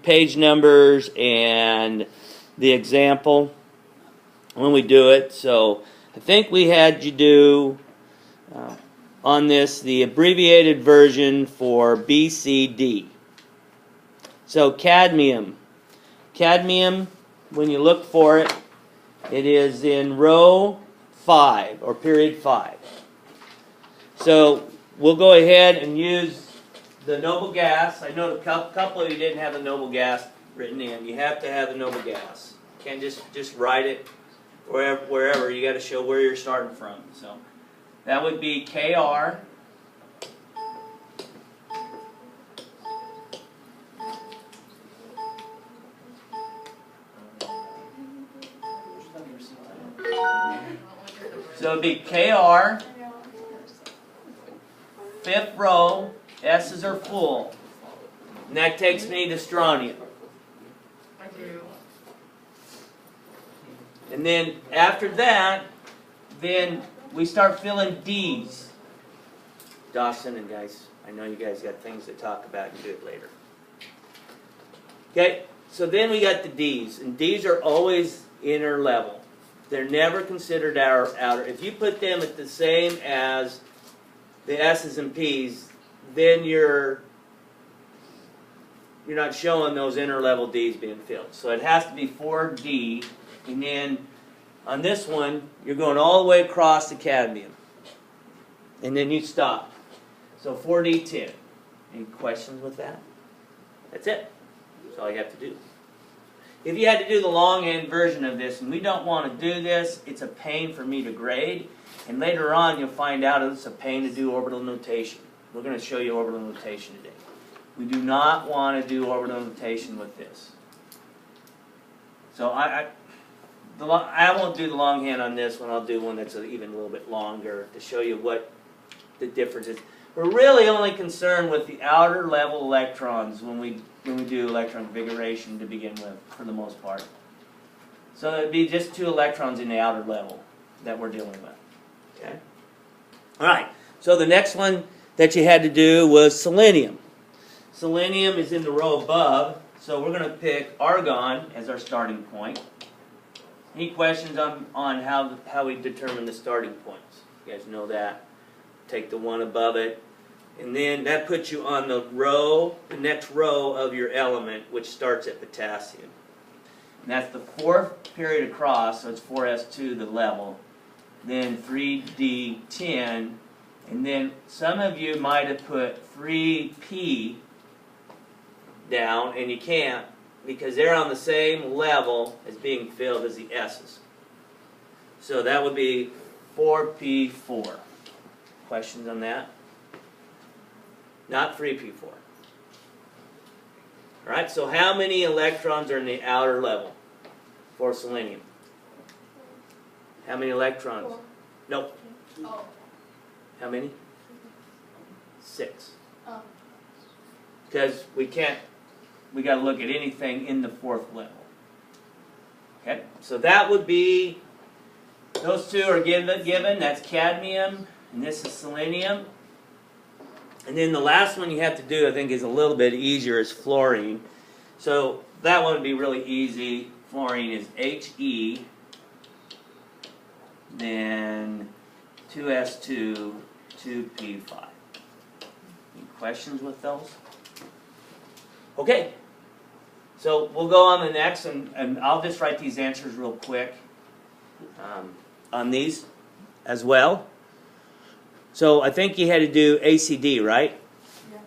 page numbers and the example when we do it. So I think we had you do on this the abbreviated version for BCD. So cadmium. Cadmium, when you look for it, it is in row 5 or period 5. So we'll go ahead and use the noble gas. I know a couple of you didn't have the noble gas written in. You have to have the noble gas. You can't just write it wherever. You got to show where you're starting from. So that would be KR. So it would be KR, 5th row, S's are full. And that takes me to strontium. I do. And then after that, then we start filling D's. Dawson and guys, I know you guys got things to talk about and do it later. Okay, so then we got the D's. And D's are always inner level. They're never considered outer. If you put them at the same as the S's and P's, then you're not showing those inner level D's being filled. So it has to be 4D, and then on this one, you're going all the way across the cadmium. And then you stop. So 4D10. Any questions with that? That's it. That's all you have to do. If you had to do the longhand version of this, and we don't want to do this, it's a pain for me to grade. And later on, you'll find out it's a pain to do orbital notation. We're going to show you orbital notation today. We do not want to do orbital notation with this. So I won't do the longhand on this one. I'll do one that's even a little bit longer to show you what the difference is. We're really only concerned with the outer level electrons when we do electron configuration to begin with, for the most part. So it'd be just 2 electrons in the outer level that we're dealing with. Okay. All right. So the next one that you had to do was selenium. Selenium is in the row above, so we're going to pick argon as our starting point. Any questions on how we determine the starting points? You guys know that. Take the one above it. And then that puts you on the next row of your element, which starts at potassium. And that's the 4th period across, so it's 4s2, the level. Then 3d10. And then some of you might have put 3p down, and you can't, because they're on the same level as being filled as the s's. So that would be 4p4. Questions on that? Not 3p4. Alright, so how many electrons are in the outer level for selenium? How many electrons? 4. Nope. Oh. How many? 6. Oh. Because we got to look at anything in the 4th level. Okay, so that would be, those 2 are given. That's cadmium, and this is selenium. And then the last one you have to do, I think, is a little bit easier, is fluorine. So that one would be really easy. Fluorine is He, then 2s2, 2p5. Any questions with those? Okay. So we'll go on the next, and I'll just write these answers real quick on these as well. So I think you had to do ACD, right? Yeah.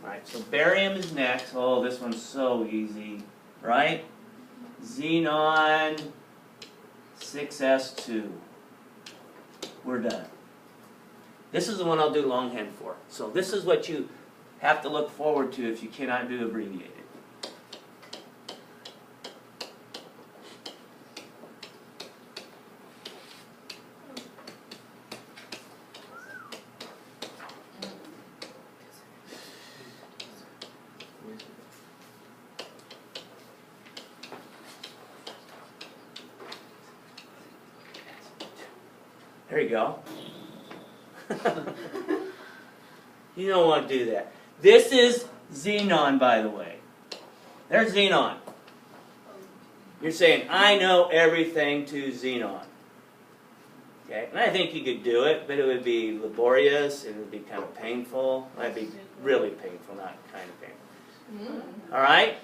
All right, so barium is next. Oh, this one's so easy, right? Xenon 6s2. We're done. This is the one I'll do longhand for. So this is what you have to look forward to if you cannot do abbreviated. There you go. You don't want to do that. This is xenon, by the way. There's xenon. You're saying, I know everything to xenon. Okay, and I think you could do it, but it would be laborious, and it would be kind of painful. It would be really painful, not kind of painful. All right?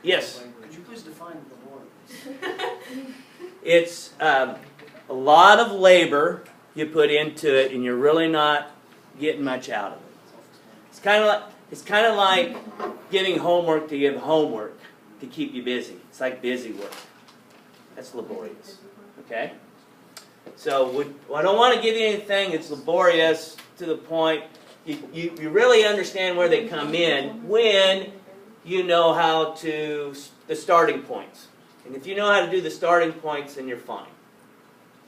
Yes? Could you please define laborious? It's a lot of labor you put into it, and you're really not getting much out of it. It's kind of like giving homework to give homework to keep you busy. It's like busy work. That's laborious. Okay? So I don't want to give you anything that's laborious to the point you really understand where they come in when you know how to the starting points. And if you know how to do the starting points, then you're fine.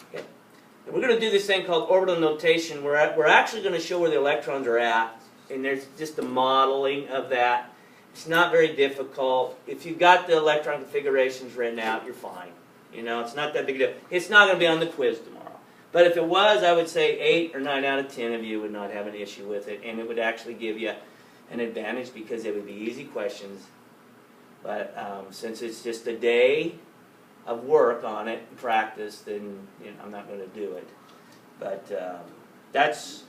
Okay? And we're going to do this thing called orbital notation. We're actually going to show where the electrons are at, and there's just a modeling of that. It's not very difficult. If you've got the electron configurations written out, you're fine. You know, it's not that big a deal. It's not going to be on the quiz tomorrow. But if it was, I would say 8 or 9 out of 10 of you would not have an issue with it, and it would actually give you an advantage because it would be easy questions. But since it's just a day of work on it and practice, then I'm not going to do it. But that's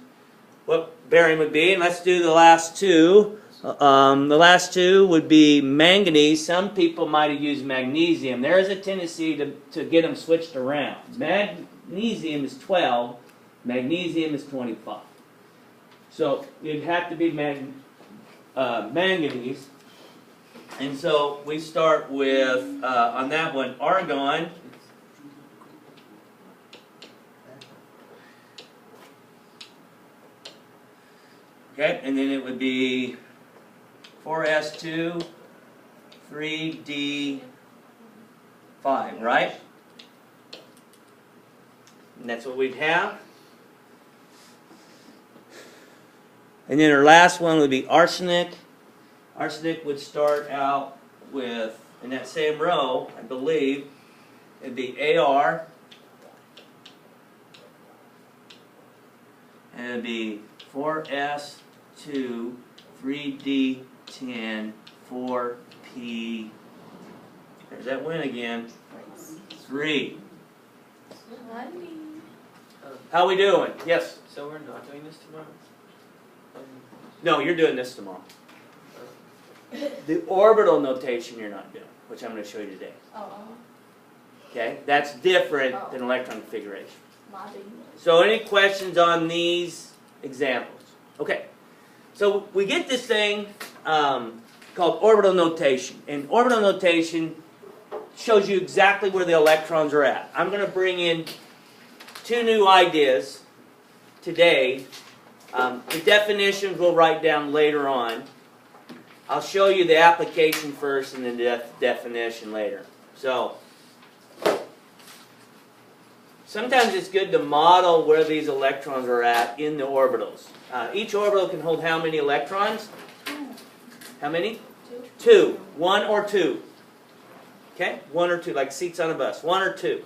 what barium would be. And let's do the last two. The last two would be manganese. Some people might have used magnesium. There is a tendency to get them switched around. Magnesium is 12. Magnesium is 25. So it'd have to be manganese. And so we start with, on that one, argon. Okay, and then it would be 4s2, 3d5, right? And that's what we'd have. And then our last one would be arsenic. Arsenic would start out with, in that same row, I believe, it'd be Ar, and it'd be 4s2, 3d10, 4p. There's that win again. 3. How we doing? Yes? So we're not doing this tomorrow? No, you're doing this tomorrow. The orbital notation you're not doing, which I'm going to show you today. Okay? That's different than electron configuration. So any questions on these examples? Okay. So we get this thing called orbital notation. And orbital notation shows you exactly where the electrons are at. I'm going to bring in 2 new ideas today. The definitions we'll write down later on. I'll show you the application first and then the definition later. So, sometimes it's good to model where these electrons are at in the orbitals. Each orbital can hold how many electrons? How many? 2. 1 or 2. Okay? 1 or 2, like seats on a bus. 1 or 2.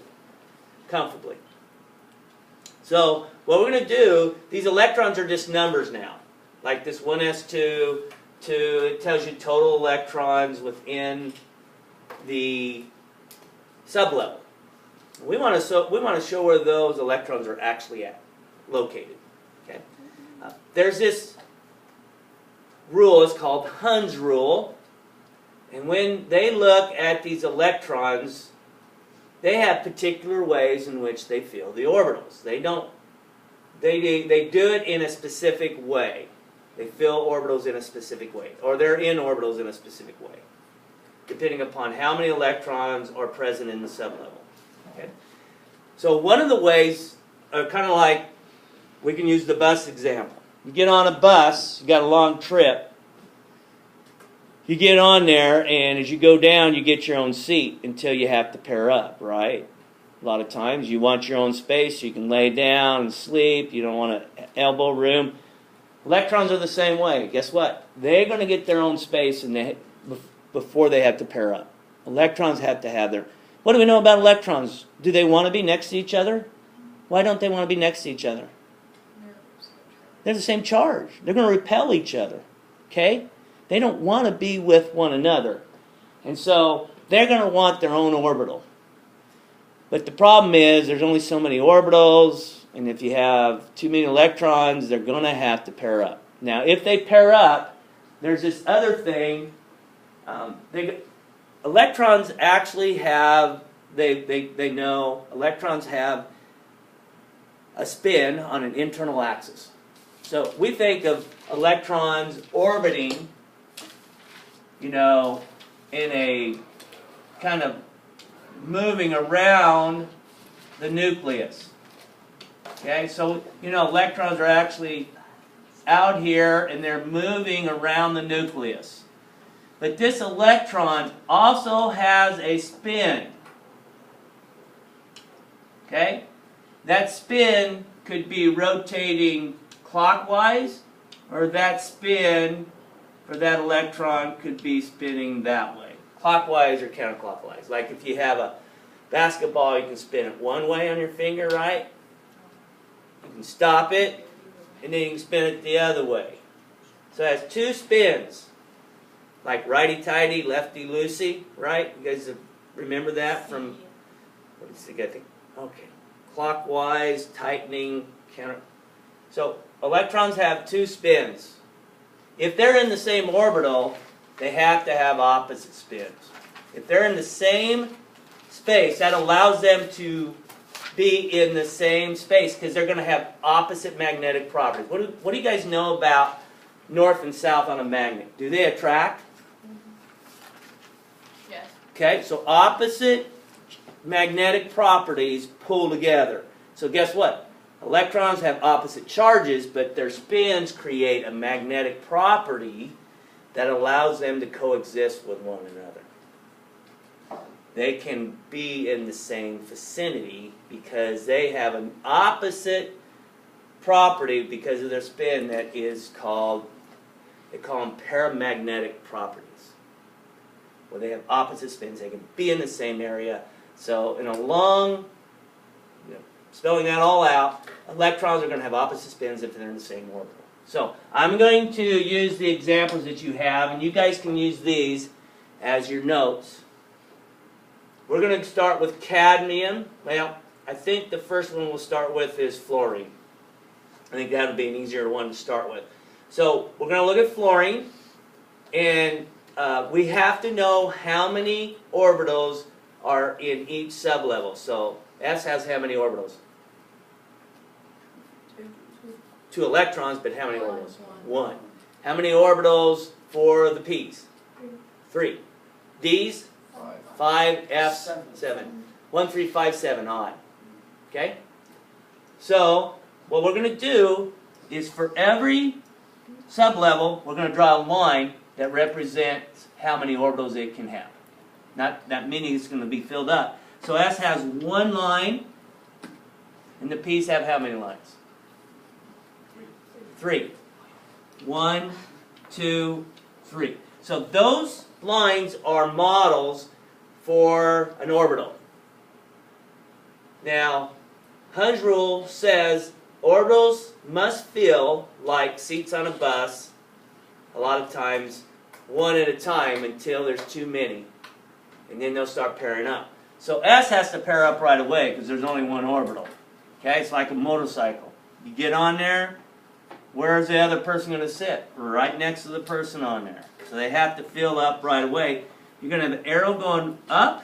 Comfortably. So, what we're going to do, these electrons are just numbers now. Like this 1s2, 2, it tells you total electrons within the sublevel. We want to show where those electrons are actually located. Okay? There's this rule, it's called Hunds Rule. And when they look at these electrons, they have particular ways in which they fill the orbitals. They do it in a specific way. They fill orbitals in a specific way. Or they're in orbitals in a specific way. Depending upon how many electrons are present in the sublevel. Okay? So one of the ways, kind of like, we can use the bus example. You get on a bus, you got a long trip. You get on there, and as you go down, you get your own seat until you have to pair up, right? A lot of times you want your own space, you can lay down and sleep, you don't want an elbow room. Electrons are the same way. Guess what? They're going to get their own space before they have to pair up. Electrons have to have their... What do we know about electrons? Do they want to be next to each other? Why don't they want to be next to each other? They're the same charge. They're going to repel each other. Okay? They don't want to be with one another. And so they're going to want their own orbital. But the problem is there's only so many orbitals, and if you have too many electrons, they're going to have to pair up. Now, if they pair up, there's this other thing. Electrons actually have, they know electrons have a spin on an internal axis. So we think of electrons orbiting, in a kind of moving around the nucleus. Okay, so electrons are actually out here and they're moving around the nucleus. But this electron also has a spin. Okay? That spin could be rotating clockwise, or that spin for that electron could be spinning that way. Clockwise or counterclockwise. Like if you have a basketball, you can spin it one way on your finger, right? You can stop it, and then you can spin it the other way. So it has two spins. Like righty-tighty, lefty-loosey, right? You guys remember that from, what is it, I think? Okay. Clockwise, tightening, counter. So electrons have two spins. If they're in the same orbital, they have to have opposite spins. If they're in the same space, that allows them to be in the same space because they're going to have opposite magnetic properties. What do you guys know about north and south on a magnet? Do they attract? Yes. Okay, so opposite magnetic properties pull together. So guess what? Electrons have opposite charges, but their spins create a magnetic property that allows them to coexist with one another. They can be in the same vicinity because they have an opposite property because of their spin that is called, they call them paramagnetic properties. Where they have opposite spins, they can be in the same area. So in a long, spelling that all out, electrons are going to have opposite spins if they're in the same orbital. So I'm going to use the examples that you have, and you guys can use these as your notes. We're going to start with cadmium. Well, I think the first one we'll start with is fluorine. I think that'll be an easier one to start with. So we're going to look at fluorine, and we have to know how many orbitals are in each sublevel. So S has how many orbitals? Two electrons, but how many orbitals? One. How many orbitals for the P's? Three. D's? 5. F's? 7. 1, 3, 5, 7, odd. Okay? So, what we're going to do is for every sublevel, we're going to draw a line that represents how many orbitals it can have. Not that many is going to be filled up. So S has one line, and the P's have how many lines? 3. 1, 2, 3. So those lines are models for an orbital. Now, Hunds Rule says orbitals must feel like seats on a bus, a lot of times one at a time until there's too many. And then they'll start pairing up. So S has to pair up right away because there's only one orbital. Okay, it's like a motorcycle. You get on there, where's the other person going to sit? Right next to the person on there. So they have to fill up right away. You're going to have an arrow going up,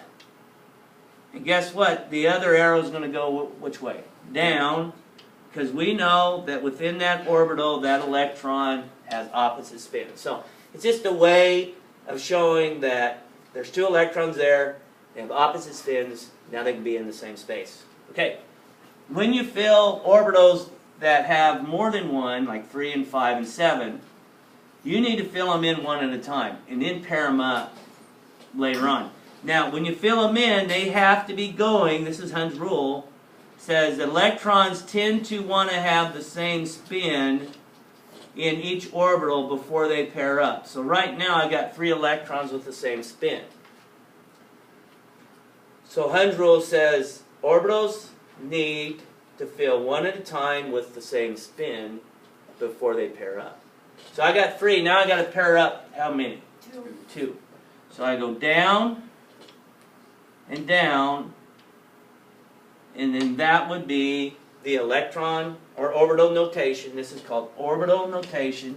and guess what? The other arrow is going to go which way? Down, because we know that within that orbital, that electron has opposite spins. So it's just a way of showing that there's two electrons there, they have opposite spins, now they can be in the same space. Okay, when you fill orbitals that have more than one, like 3 and 5 and 7, you need to fill them in one at a time, and then pair them up later on. Now, when you fill them in, they have to be going, this is Hunds Rule, says that electrons tend to want to have the same spin in each orbital before they pair up. So right now I got 3 electrons with the same spin. So Hunds Rule says orbitals need to fill one at a time with the same spin before they pair up. So I got 3, now I got to pair up how many? 2. So I go down and down, and then that would be the electron or orbital notation. This is called orbital notation.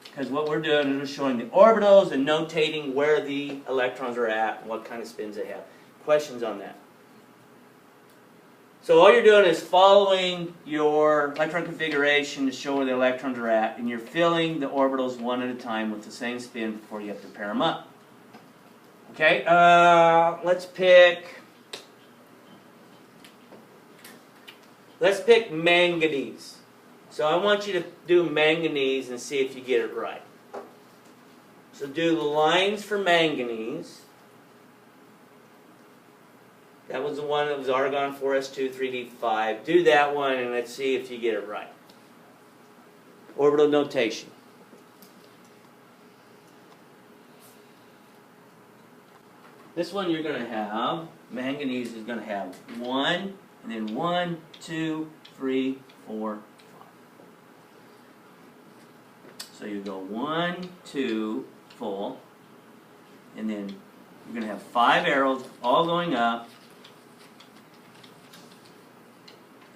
Because what we're doing is we're showing the orbitals and notating where the electrons are at and what kind of spins they have. Questions on that? So all you're doing is following your electron configuration to show where the electrons are at, and you're filling the orbitals one at a time with the same spin before you have to pair them up. Okay, let's pick manganese. So I want you to do manganese and see if you get it right. So do the lines for manganese. That was the one that was argon 4s2 3d5. Do that one and let's see if you get it right. Orbital notation. This one you're going to have, manganese is going to have 1, and then 1, 2, 3, 4, 5. So you go 1, 2, full, and then you're going to have 5 arrows all going up,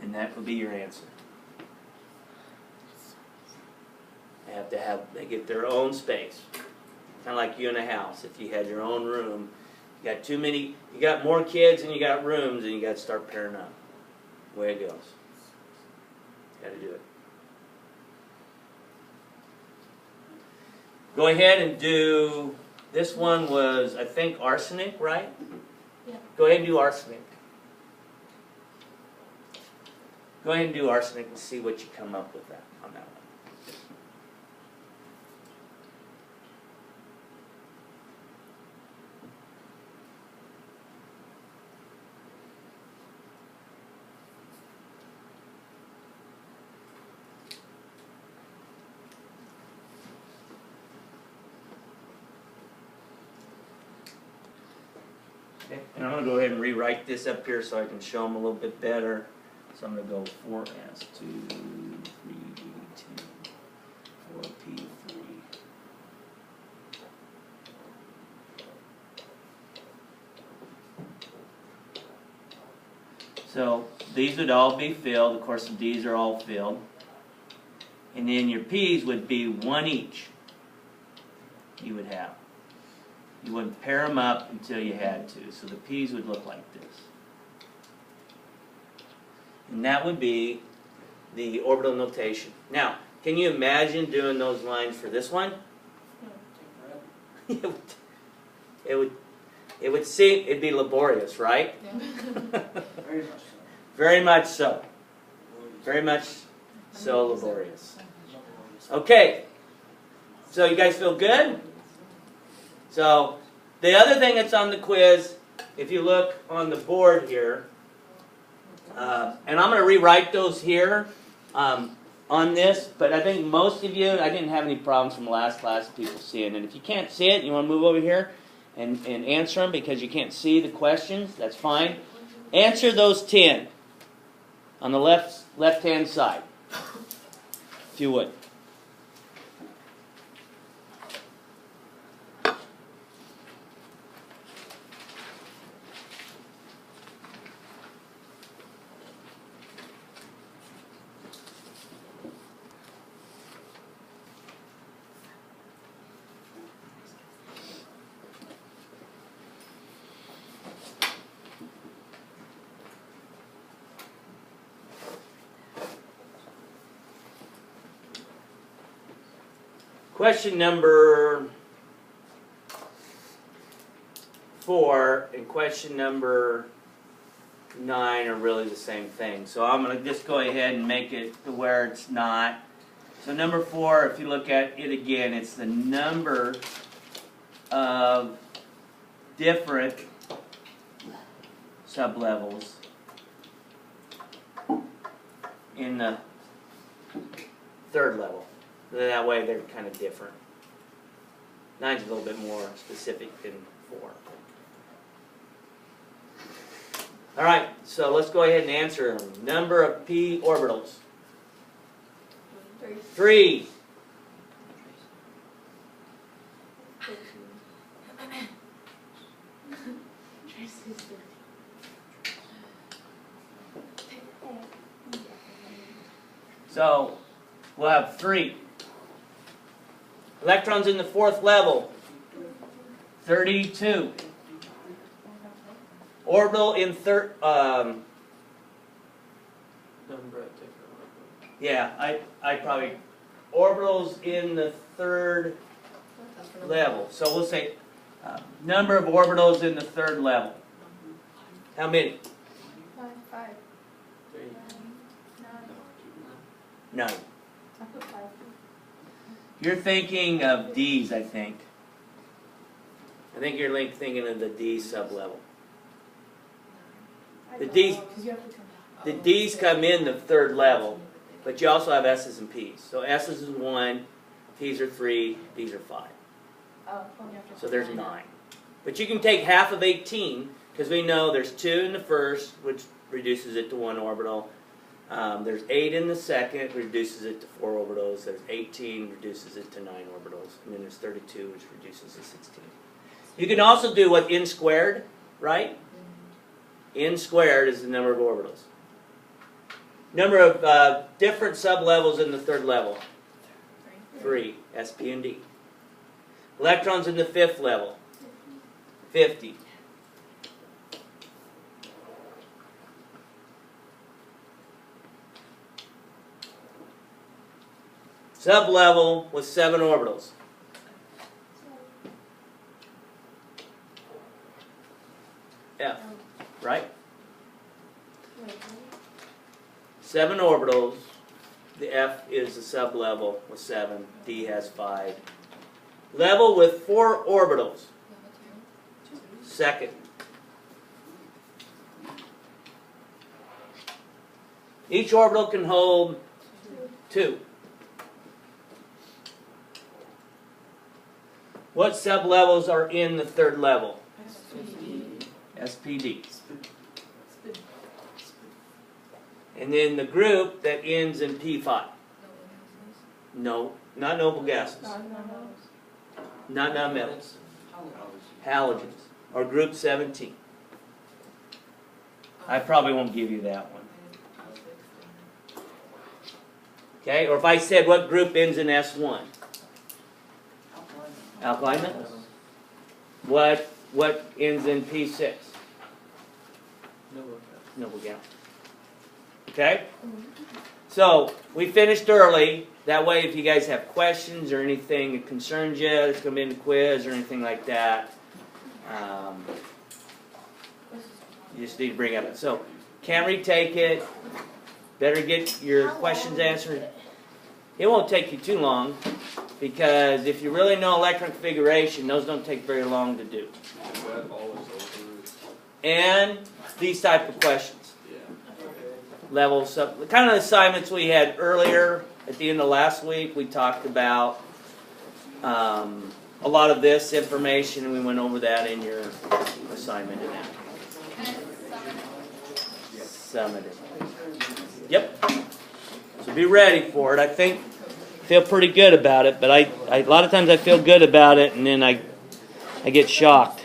and that will be your answer. They get their own space. Kind of like you in a house. If you had your own room, you got too many, you got more kids and you got rooms, and you got to start pairing up. The way it goes. Got to do it. Go ahead and do, this one was, I think, arsenic, right? Yeah. Go ahead and do arsenic. Go ahead and do arsenic and see what you come up with that on that one. Okay, and I'm going to go ahead and rewrite this up here so I can show them a little bit better. So I'm going to go 4s2, 3d2, 4p3. So these would all be filled. Of course, the D's are all filled. And then your P's would be 1 each. You would have. You wouldn't pair them up until you had to. So the P's would look like this. And that would be the orbital notation. Now, can you imagine doing those lines for this one? It would seem, it'd be laborious, right? Yeah. Very much so. Very much so. Very much so laborious. Okay. So you guys feel good? So the other thing that's on the quiz, if you look on the board here, and I'm going to rewrite those here on this, but I think most of you, I didn't have any problems from last class of people seeing it. If you can't see it, you want to move over here and answer them because you can't see the questions, that's fine. Answer those 10 on the left-hand side, if you would. Question number 4 and question number 9 are really the same thing. So I'm going to just go ahead and make it to where it's not. So number 4, if you look at it again, it's the number of different sublevels in the 3rd level. That way they're kind of different. 9's a little bit more specific than 4. All right, so let's go ahead and answer them. Number of p orbitals. 3. 3. So we'll have 3. Electrons in the 4th level, 32. Orbital in yeah, I probably, orbitals in the 3rd level. So we'll say number of orbitals in the 3rd level. How many? 5. 9. You're thinking of D's, I think. I think you're thinking of the D sublevel. The D's come in the 3rd level, but you also have S's and P's. So S's is 1, P's are 3, D's are 5. So there's 9. But you can take half of 18, because we know there's 2 in the 1st, which reduces it to 1 orbital. There's 8 in the 2nd, reduces it to 4 orbitals. There's 18, reduces it to 9 orbitals. And then there's 32, which reduces to 16. You can also do what n squared, right? N squared is the number of orbitals. Number of different sublevels in the 3rd level. 3, S, P, and D. Electrons in the 5th level. 50. Sublevel with 7 orbitals. F, right? 7 orbitals. The F is the sublevel with 7. D has 5. Level with 4 orbitals. 2nd. Each orbital can hold 2. What sublevels are in the 3rd level? SPD. And then the group that ends in P5. No, not noble gases. Not nonmetals. Halogens. Or group 17. I probably won't give you that one. Okay, or if I said what group ends in S1? Alkaline metals. What ends in P6? Noble gas. Okay? So, we finished early. That way, if you guys have questions or anything that concerns you, it's going to be in the quiz or anything like that, you just need to bring up. So, can't retake it. Better get your questions answered. It won't take you too long, because if you really know electron configuration, those don't take very long to do. And these type of questions. Levels up, the kind of assignments we had earlier at the end of last week. We talked about a lot of this information, and we went over that in your assignment in that. Summative. Yep. So be ready for it. I feel pretty good about it, but a lot of times I feel good about it, and then I get shocked.